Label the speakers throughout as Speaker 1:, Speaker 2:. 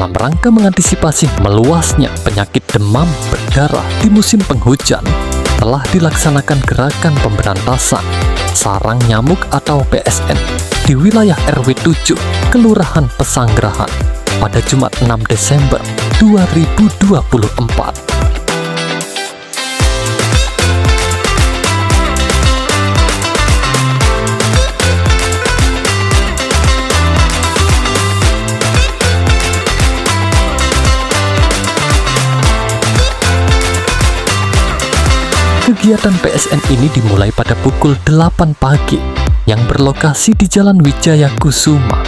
Speaker 1: dalam rangka mengantisipasi meluasnya penyakit demam berdarah di musim penghujan, telah dilaksanakan gerakan pemberantasan sarang nyamuk atau PSN di wilayah RW 7, Kelurahan Pesanggerahan pada Jumat 6 Desember 2024. Kegiatan PSN ini dimulai pada pukul 8 pagi yang berlokasi di Jalan Wijaya Kusuma.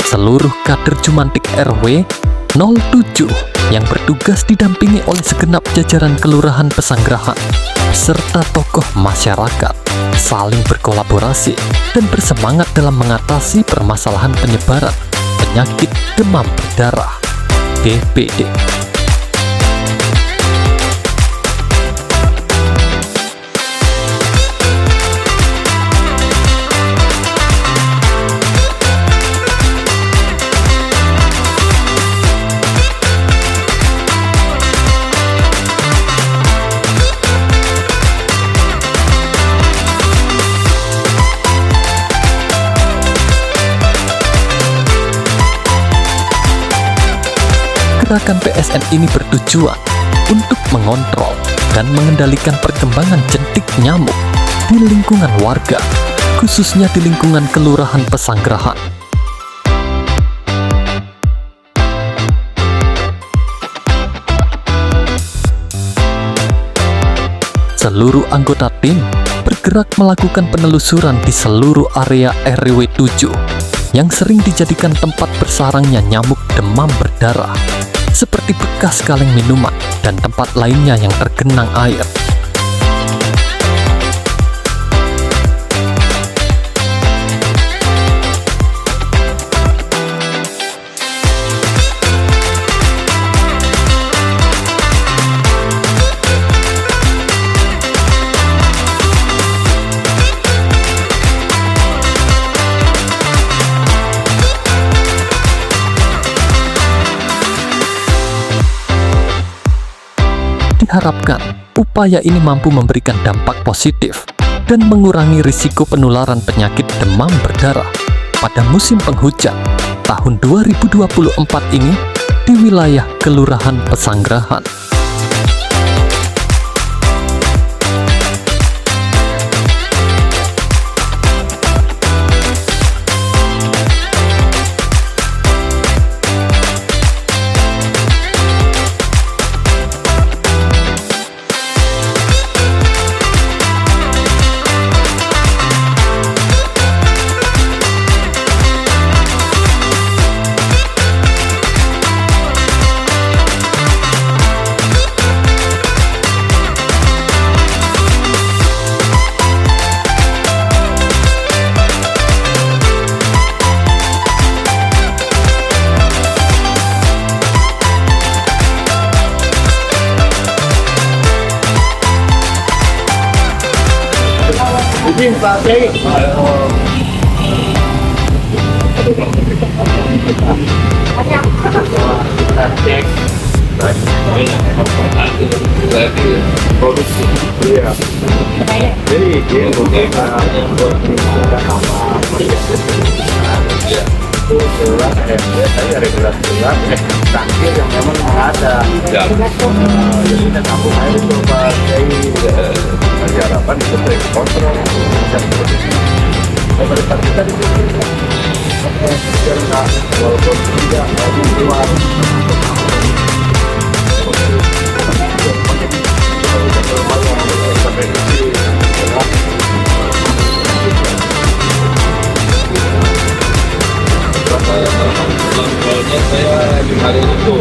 Speaker 1: Seluruh kader Jumantik RW 07 yang bertugas didampingi oleh segenap jajaran Kelurahan Pesanggerahan serta tokoh masyarakat saling berkolaborasi dan bersemangat dalam mengatasi permasalahan penyebaran penyakit demam berdarah DBD. Gerakan PSN ini bertujuan untuk mengontrol dan mengendalikan perkembangan jentik nyamuk di lingkungan warga, khususnya di lingkungan Kelurahan Pesanggerahan. Seluruh anggota tim bergerak melakukan penelusuran di seluruh area RW 7 yang sering dijadikan tempat bersarangnya nyamuk demam berdarah, seperti bekas kaleng minuman dan tempat lainnya yang tergenang air. Diharapkan upaya ini mampu memberikan dampak positif dan mengurangi risiko penularan penyakit demam berdarah pada musim penghujan tahun 2024 ini di wilayah Kelurahan Pesanggerahan.
Speaker 2: Terakhir yang memang ada. Jadi kita tampung air itu sebagai harapan itu terkontrol dan seperti ini. Pemerintah kita di sini biar nggak walaupun tidak keluar. Saya di hari itu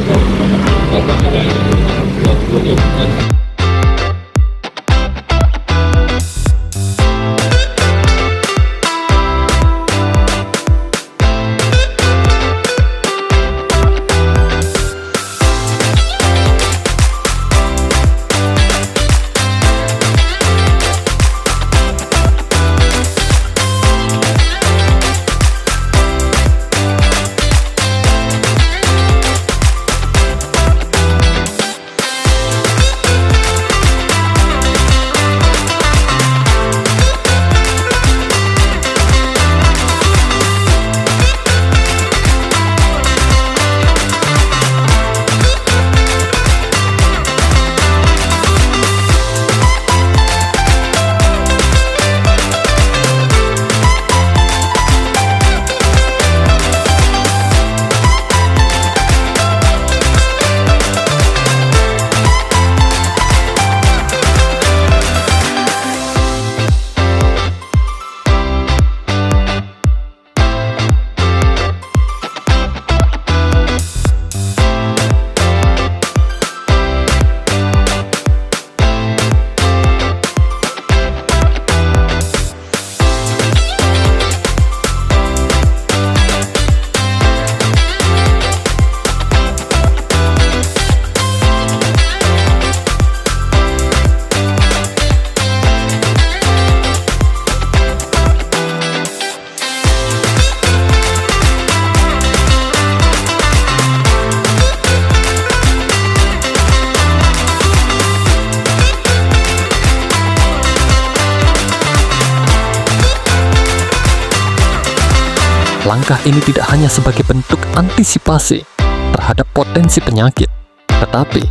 Speaker 1: Langkah ini tidak hanya sebagai bentuk antisipasi terhadap potensi penyakit, tetapi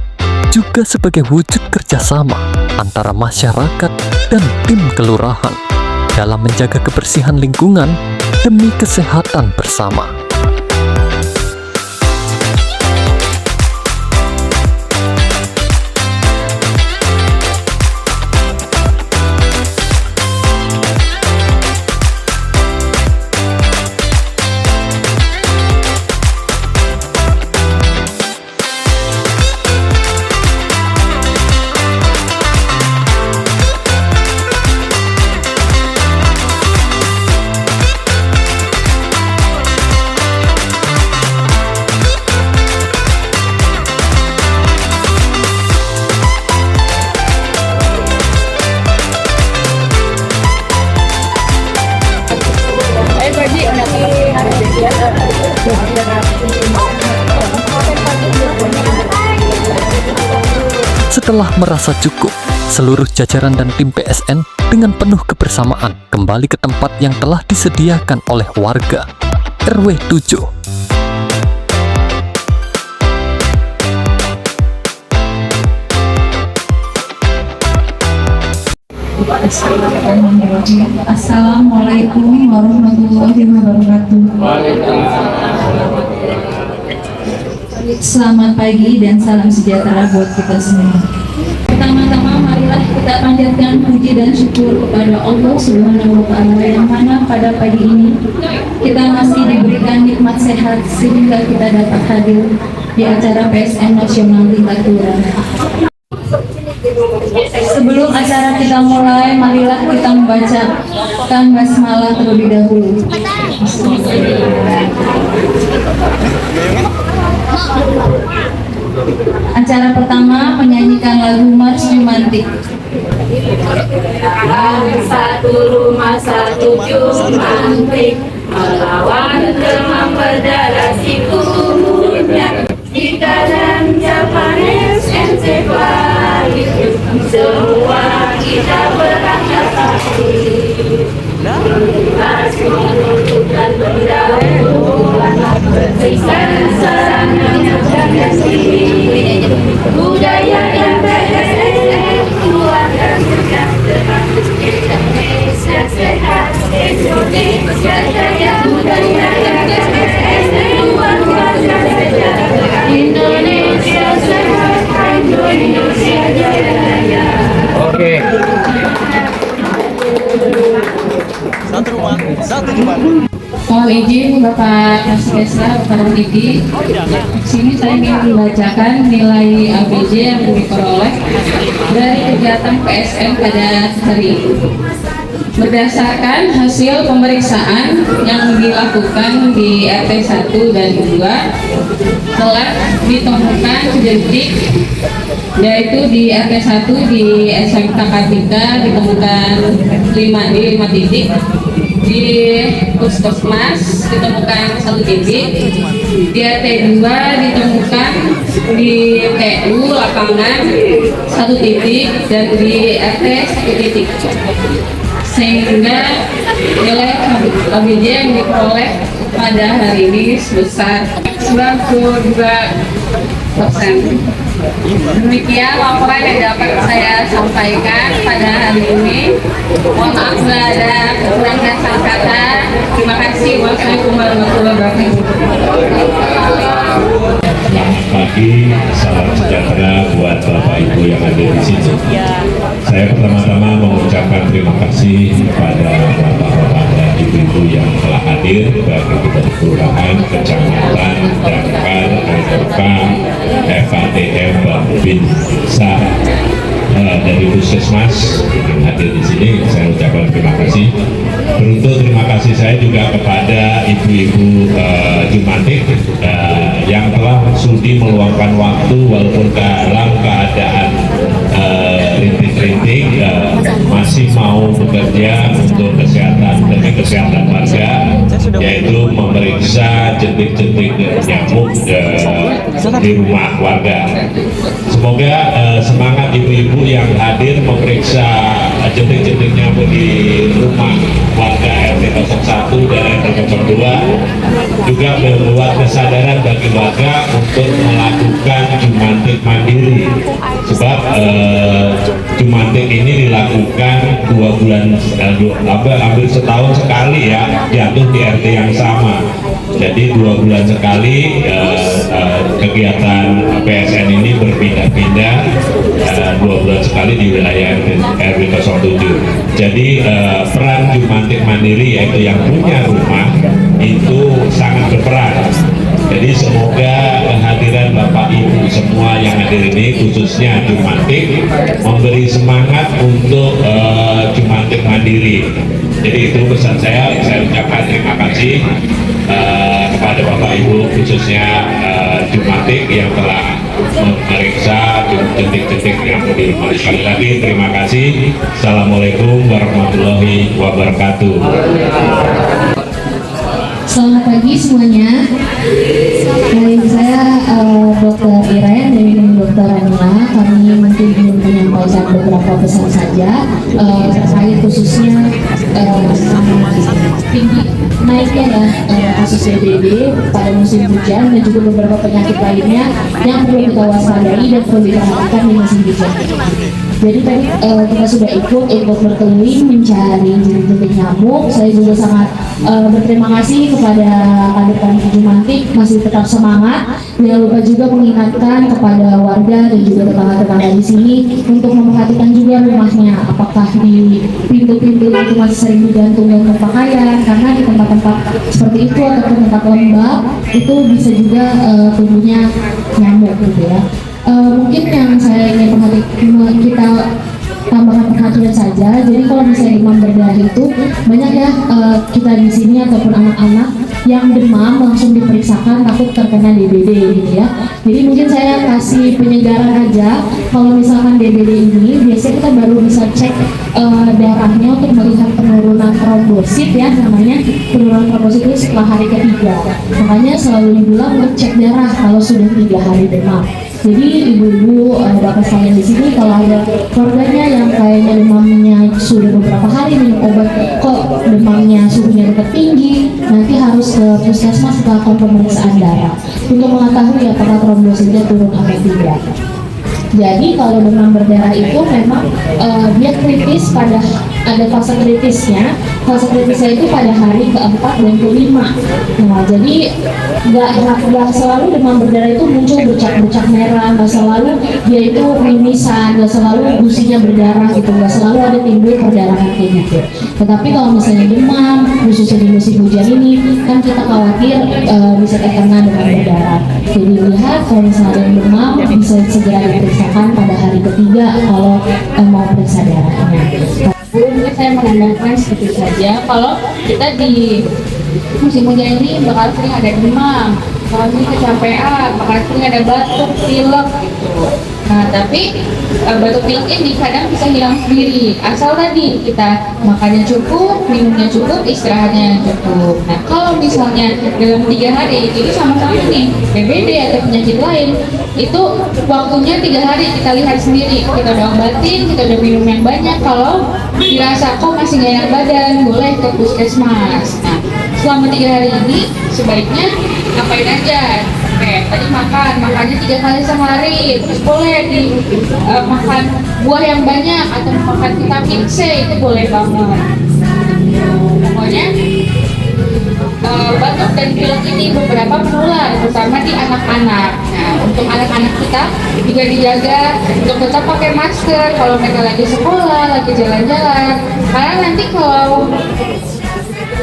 Speaker 1: juga sebagai wujud kerjasama antara masyarakat dan tim kelurahan dalam menjaga kebersihan lingkungan demi kesehatan bersama. Setelah merasa cukup, seluruh jajaran dan tim PSN dengan penuh kebersamaan kembali ke tempat yang telah disediakan oleh warga RW 7.
Speaker 3: Assalamualaikum warahmatullahi wabarakatuh. Selamat pagi dan salam sejahtera buat kita semua. Pertama-tama marilah kita panjatkan puji dan syukur kepada Allah Subhanahu wa Ta'ala yang mana pada pagi ini kita masih diberikan nikmat sehat sehingga kita dapat hadir di acara PSN Nasional di Tatura. Sebelum acara kita mulai, marilah kita membacakan basmalah terlebih dahulu. Acara pertama menyanyikan lagu Mars Jumantik.
Speaker 4: Satu rumah satu Jumantik melawan demam berdarah sikunnya di dalam Japanese encephalitis. Semua kita berangkat pasti harus menentukan pendahuluan berikan sarana jaga diri budaya yang PSN keluarga sejahtera Indonesia sehat Indonesia jaya budaya yang PSN keluarga sejahtera Indonesia sehat Indonesia jaya.
Speaker 2: Oke.
Speaker 3: Mohon izin Bapak Kasdesa, Bapak Didi. Sini saya ingin membacakan nilai ABJ yang diperoleh dari kegiatan PSN pada hari ini. Berdasarkan hasil pemeriksaan yang dilakukan di RT 1 dan 2 telah ditemukan titik, yaitu di RT 1 di SMK Kartika ditemukan 5 titik, di Puskesmas ditemukan 1 titik, di RT 2 ditemukan di TU lapangan 1 titik, dan di RT 1 titik, sehingga nilai ABJ yang diperoleh pada hari ini sebesar 92%. Demikian laporan yang dapat saya sampaikan pada hari ini. Mohon maaf bila ada kekurangan kata. Terima kasih. Wassalamualaikum warahmatullahi wabarakatuh.
Speaker 5: Pagi, salam sejahtera buat Bapak Ibu yang hadir di sini. Saya pertama-tama mengucapkan terima kasih kepada Bapak-Bapak dan Ibu-Ibu yang telah hadir, baik itu dari kelurahan, kecamatan, damkar, RK, FATM, Binsa, dari Puskesmas yang hadir di sini. Saya ucapkan terima kasih. Beruntung terima kasih saya juga kepada ibu-ibu Jumantik yang telah sudi meluangkan waktu walaupun dalam keadaan rintik-rintik masih mau bekerja untuk kesehatan demi kesehatan warga, yaitu memeriksa jentik-jentik nyamuk di rumah warga. Semoga semangat ibu-ibu yang hadir memeriksa jentik-jentik nyamuk di rumah warga RT 01 dan RT 02 juga membuat kesadaran bagi warga untuk melakukan jumantik mandiri, sebab jumantik ini dilakukan 2 bulan hampir setahun sekali ya, jatuh di RT yang sama. Jadi 2 bulan sekali kegiatan PSN ini berpindah-pindah, 2 bulan sekali di wilayah RW 07. Jadi peran jumantik mandiri, yaitu yang punya rumah, itu sangat berperan. Jadi semoga kehadiran Bapak Ibu semua yang hadir ini, khususnya jumantik, memberi semangat untuk jumantik mandiri. Jadi itu pesan saya ucapkan terima kasih kepada Bapak Ibu, khususnya jumantik yang telah memeriksa jentik-jentik yang di rumah. Sekali lagi terima kasih. Assalamualaikum warahmatullahi wabarakatuh.
Speaker 3: Selamat pagi semuanya. Baik, saya Dr. Iren dari Dr. Anila. Kami mungkin ingin menyampaikan beberapa pesan saja terkait khususnya tinggi naiknya ya kasus DBD pada musim hujan dan juga beberapa penyakit lainnya yang perlu kita waspadai dan perlu diperhatikan di musim hujan. Jadi tadi kita sudah ikut berkeliling mencari jentik nyamuk. Saya juga sangat berterima kasih kepada kader-kader jumantik, masih tetap semangat. Jangan lupa juga mengingatkan kepada warga dan juga tetangga-tetangga di sini untuk memperhatikan juga rumahnya, apakah di pintu-pintu itu masih sering digantungkan pakaian, karena di tempat-tempat seperti itu ataupun tempat lembab itu bisa juga tumbuhnya nyamuk gitu ya. Mungkin yang saya ingin perhatikan, kita tambahkan perhatian saja. Jadi kalau misalnya demam berdarah itu banyak ya kita di sini ataupun anak-anak yang demam langsung diperiksakan takut terkena DBD gitu ya. Jadi mungkin saya kasih penyegaran aja, kalau misalkan DBD ini biasanya kita baru bisa cek darahnya untuk melihat penurunan trombosit ya, namanya penurunan trombosit itu setelah hari ketiga. Makanya selalu dibilang ngecek darah kalau sudah 3 hari demam. Jadi ibu-ibu, bapak sekalian di sini, kalau ada keluarganya yang kayaknya demamnya sudah beberapa hari minum obat kok demamnya suhunya tetap tinggi, nanti harus ke puskesmas melakukan pemeriksaan darah untuk mengetahui apakah trombositnya turun atau tidak. Jadi kalau demam berdarah itu memang dia kritis, pada ada fase kritisnya. Fase kritisnya itu pada hari keempat dan kelima. Nah, jadi nggak selalu demam berdarah itu muncul bercak-bercak merah, nggak selalu dia itu mimisan, nggak selalu gusinya berdarah gitu, nggak selalu ada timbul perdarahan kayak gitu. Tetapi kalau misalnya demam, khususnya di musim hujan ini, kan kita khawatir bisa terkena demam berdarah. Jadi lihat kalau misalnya ada demam bisa segera diperiksakan pada hari ketiga kalau mau periksa darahnya. Mungkin saya menambahkan sedikit saja, kalau kita di musim hujan ini bakal sering ada demam, bakal sering kecapean, bakal sering ada batuk, pilek gitu. Nah, tapi batuk pilek ini kadang bisa hilang sendiri asal tadi kita makannya cukup, minumnya cukup, istirahatnya cukup. Nah, kalau misalnya dalam 3 hari itu sama-sama nih DBD atau penyakit lain, itu waktunya 3 hari kita lihat sendiri, kita udah obatin, kita udah minum yang banyak. Kalau dirasa kok masih gak enak badan, boleh ke puskesmas. Nah, selama 3 hari ini sebaiknya ngapain aja? Tadi makannya 3 kali sehari, terus boleh makan buah yang banyak atau makan vitamin C, itu boleh banget. Pokoknya batuk dan pilek ini beberapa menular, terutama di anak-anak. Nah, untuk anak-anak kita juga dijaga untuk tetap pakai masker kalau mereka lagi sekolah, lagi jalan-jalan. Karena nanti kalau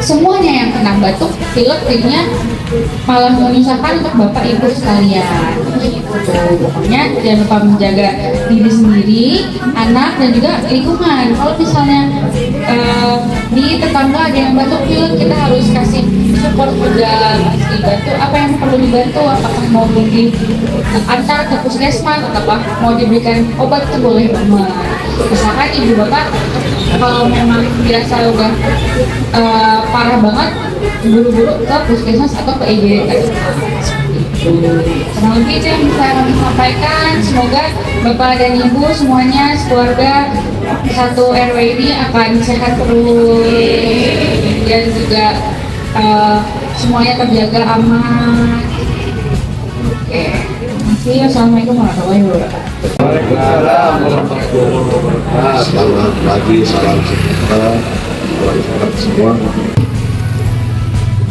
Speaker 3: semuanya yang kena batuk, pilek, jadinya malah menyusahkan untuk bapak ibu sekalian. Pokoknya jangan lupa menjaga diri sendiri, anak dan juga lingkungan. Kalau misalnya di tetangga ada yang batuk pilek, kita harus kasih support juga, kasih bantu apa yang perlu dibantu, apakah mau antar ke puskesmas atau mau diberikan obat, itu boleh banget. Misalkan ibu bapak kalau memang biasa udah parah banget, buru-buru ke puskesmas atau ke IGD terdekat. Kurang lebih itu yang bisa kami sampaikan. Semoga Bapak dan Ibu semuanya keluarga satu RW ini akan sehat terus dan juga semuanya terjaga aman. Oke, terima kasih. Assalamualaikum warahmatullahi wabarakatuh.
Speaker 2: Waalaikumsalam warahmatullahi wabarakatuh. Selamat pagi, salam sejahtera buat semua.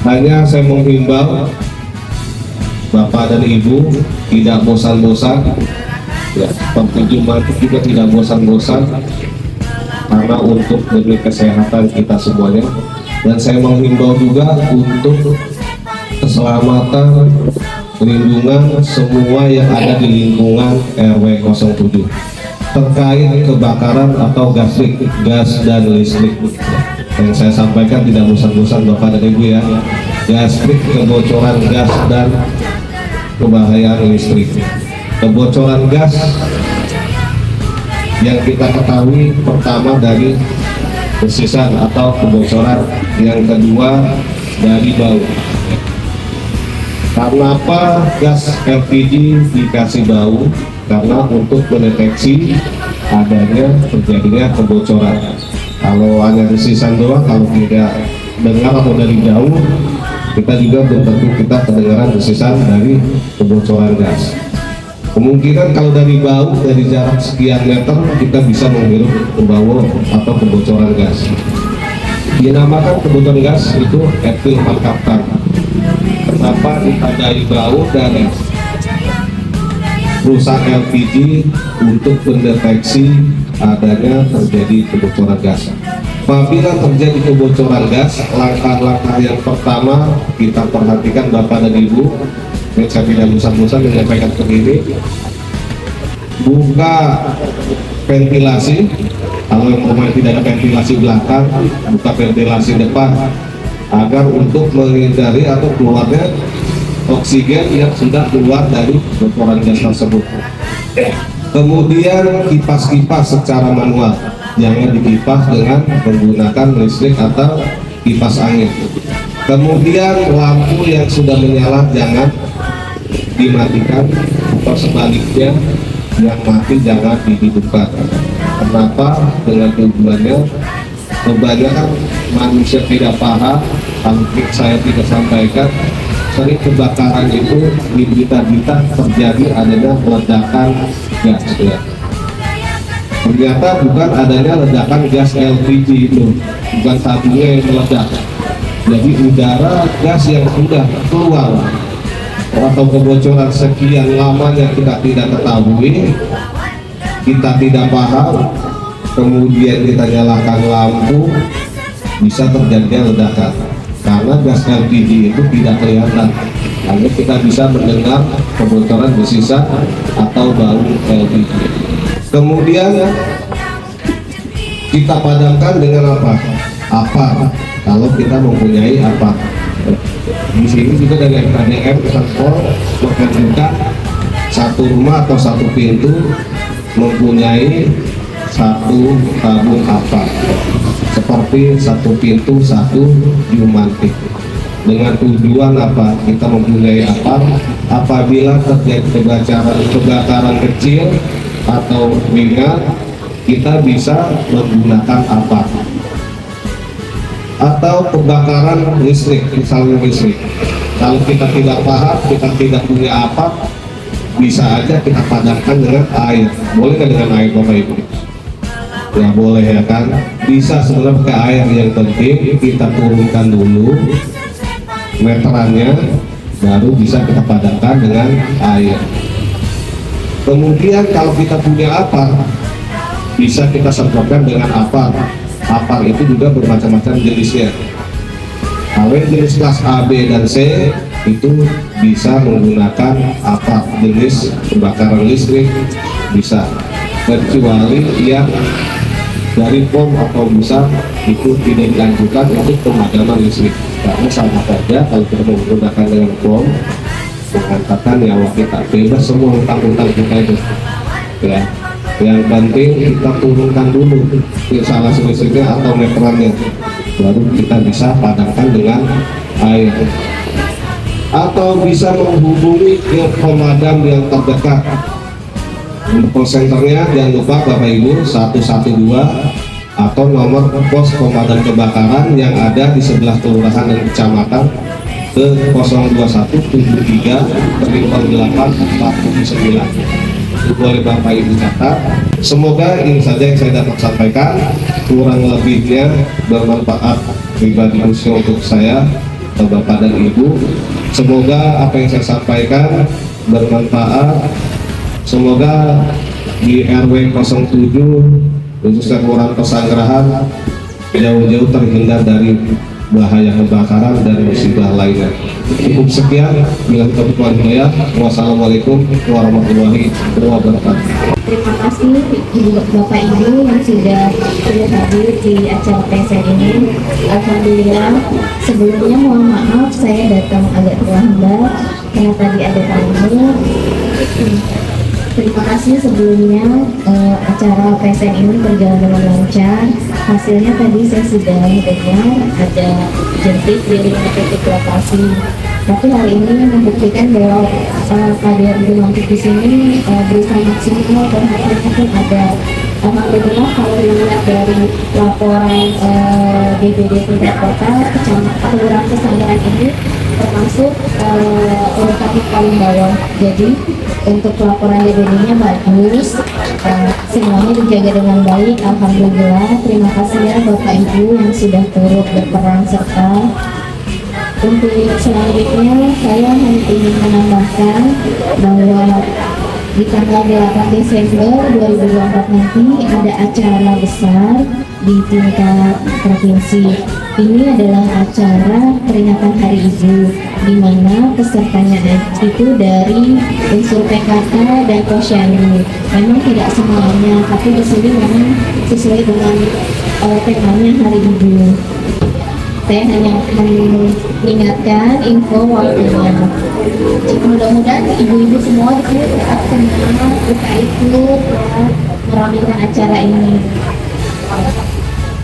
Speaker 2: Hanya saya menghimbau Bapak dan Ibu tidak bosan-bosan, ya, seperti Jumat juga tidak bosan-bosan, karena untuk demi kesehatan kita semuanya. Dan saya menghimbau juga untuk keselamatan, perlindungan semua yang ada di lingkungan RW 07 terkait kebakaran atau gas dan listrik. Yang saya sampaikan tidak bosan-bosan Bapak dan Ibu ya, listrik, kebocoran gas dan kebahayaan listrik. Kebocoran gas yang kita ketahui pertama dari besisan atau kebocoran, yang kedua dari bau. Karena apa gas LPG dikasih bau? Karena untuk mendeteksi adanya terjadinya kebocoran. Kalau hanya besisan doang, kalau tidak dengar atau dari jauh, kita juga belum tentu kita kedengaran besisan dari kebocoran gas. Kemungkinan kalau dari bau, dari jarak sekian meter, kita bisa menghirup bau atau kebocoran gas. Dinamakan kebocoran gas itu etil merkaptan. Kenapa ditandai bau dan rusak LPG untuk mendeteksi adanya terjadi kebocoran gas. Apabila terjadi kebocoran gas, langkah-langkah yang pertama kita perhatikan Bapak dan Ibu. Saya tidak bosan-bosan menyampaikan begini. Buka ventilasi. Kalau yang rumah tidak ada ventilasi belakang, buka ventilasi depan agar untuk menghindari atau keluarnya oksigen yang sudah keluar dari kotoran gas tersebut. Kemudian kipas-kipas secara manual, jangan dikipas dengan menggunakan listrik atau kipas angin. Kemudian lampu yang sudah menyala jangan dimatikan, atau sebaliknya yang mati jangan dihidupkan. Kenapa? Dengan tujuannya kebanyakan manusia tidak paham. Kalau saya tidak sampaikan, sering kebakaran itu di berita-berita terjadi adanya ledakan gas ya. Ternyata bukan adanya ledakan gas LPG itu, bukan tabungnya yang meledak. Jadi udara gas yang sudah keluar atau kebocoran sekian lamanya kita tidak ketahui, kita tidak paham, kemudian kita nyalakan lampu, bisa terjadi ledakan. Karena gas LPG itu tidak kelihatan, hanya kita bisa mendengar kebocoran besisan atau bau LPG. Kemudian kita padamkan dengan apa? Kalau kita mempunyai apa? Di sini juga dari KDM Transport mengajukan satu rumah atau satu pintu mempunyai satu tabung apa, seperti satu pintu satu jumantik. Dengan tujuan apa? Kita mempunyai apa? Apabila terjadi kebakaran kecil atau ringan, kita bisa menggunakan apa? Atau kebakaran listrik, misalnya listrik. Kalau kita tidak paham, kita tidak punya apa, bisa aja kita padamkan dengan air. Boleh nggak dengan air Bapak Ibu? Ya boleh ya kan. Bisa sebenarnya ke air, yang penting kita turunkan dulu meterannya, baru bisa kita padamkan dengan air. Kemudian kalau kita punya apa, bisa kita semprotkan dengan apa. Apar itu juga bermacam-macam jenisnya. Kalau jenis kelas A, B, dan C itu bisa menggunakan apa jenis kebakaran listrik bisa, kecuali yang dari POM atau bisa itu tidak dilanjutkan untuk pemadaman listrik. Karena sama saja kalau kita menggunakan dengan POM, mengatakan nyawa kita, bebas semua hutang-hutang kita itu ya. Yang penting kita turunkan dulu instalasi listriknya atau meterannya, baru kita bisa padamkan dengan air, atau bisa menghubungi ke pemadam yang terdekat. Untuk call centernya jangan lupa Bapak Ibu 112 atau nomor pos pemadam kebakaran yang ada di sebelah kelurahan dan kecamatan ke 02173-849. Itu boleh Bapak Ibu catat. Semoga ini saja yang saya dapat sampaikan, kurang lebihnya bermanfaat pribadi khususnya untuk saya, Bapak dan Ibu. Semoga apa yang saya sampaikan bermanfaat. Semoga di RW 07 khususnya Kelurahan Pesanggerahan jauh-jauh terhindar dari bahaya kebakaran dan musibah lainnya. Cukup sekian. Bila kita wassalamualaikum warahmatullahi wabarakatuh.
Speaker 3: Terima kasih Bapak Ibu yang sudah hadir di acara PSN ini. Alhamdulillah. Sebelumnya mohon maaf saya datang agak terlambat karena tadi ada tamu. Terima kasih sebelumnya, acara PSN ini berjalan dengan lancar. Hasilnya tadi saya sudah mendengar ada jentik dari titik lokasi. Tapi hari ini membuktikan bahwa kader Demantik di sini berusaha maksimal dan hasilnya pun ada. Alhamdulillah kalau dilihat dari laporan DPD tingkat kota, kecamatan Kelurahan Pesanggerahan ini termasuk urutan paling bawah. Jadi untuk laporan DPD-nya bagus, semuanya dijaga dengan baik. Alhamdulillah. Terima kasih ya Bapak Ibu yang sudah turut berperan serta. Untuk selanjutnya saya hanya ingin menambahkan bahwa di tanggal 8 Desember 2024 nanti ada acara besar di tingkat provinsi. Ini adalah acara peringatan Hari Ibu, di mana pesertanya itu dari unsur PKK dan Posyandu. Memang tidak semuanya, tapi di sini memang sesuai dengan temanya Hari Ibu. Saya hanya mengingatkan info waktunya. Mudah-mudahan ibu-ibu semua di sini tetap senang, bisa ikut meramaikan acara ini.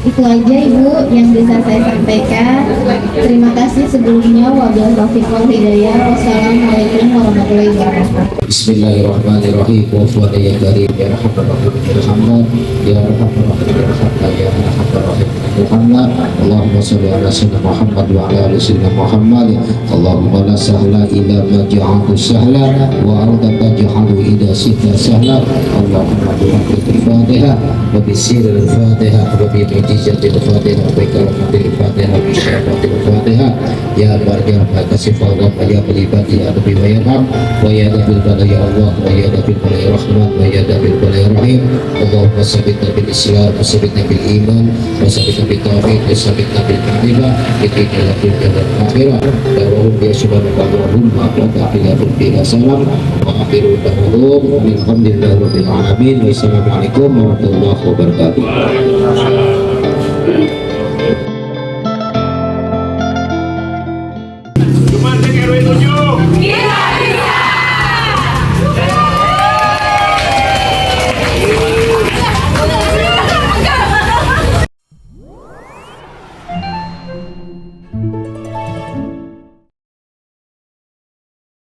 Speaker 3: Itu aja Ibu yang bisa saya sampaikan. Terima kasih sebelumnya. Wabillahi taufiq wal hidayah. Wassalamualaikum warahmatullahi wabarakatuh.
Speaker 6: Bismillahirrahmanirrahim. Wa ya karim ya rahman ya rahman ya rahman ya rahman ya rahman Muhammad. Allahumma shalli ala sayyidina Muhammad wa ala ali sayyidina Muhammad. Allahumma la sahla illa ma ja'altu sahla wa anta taj'alu idza syi'ta sahla. Allahumma bihamdika al-Fatihah wa bi sirril Fatihah wa bi mu'jizatil Fatihah wa bi karamatil Fatihah wa bi syarafatil Fatihah. Ya barjah makasih Allah ya belibati adabi wa yarham wa ya dabil ya Allah wa ya dabil balai rahmat wa ya dabil balai rahim. Allahumma sabitna bil Islam wa sabitna bil iman wa sabitna bil tauhid wa sabitna bil kalimah itina fil jalan akhirah darahum ya subhanallah wa humma wa ta'ala bila salam wa akhiru da'wahum alhamdulillahi rabbil alamin. Wassalamualaikum warahmatullahi wabarakatuh.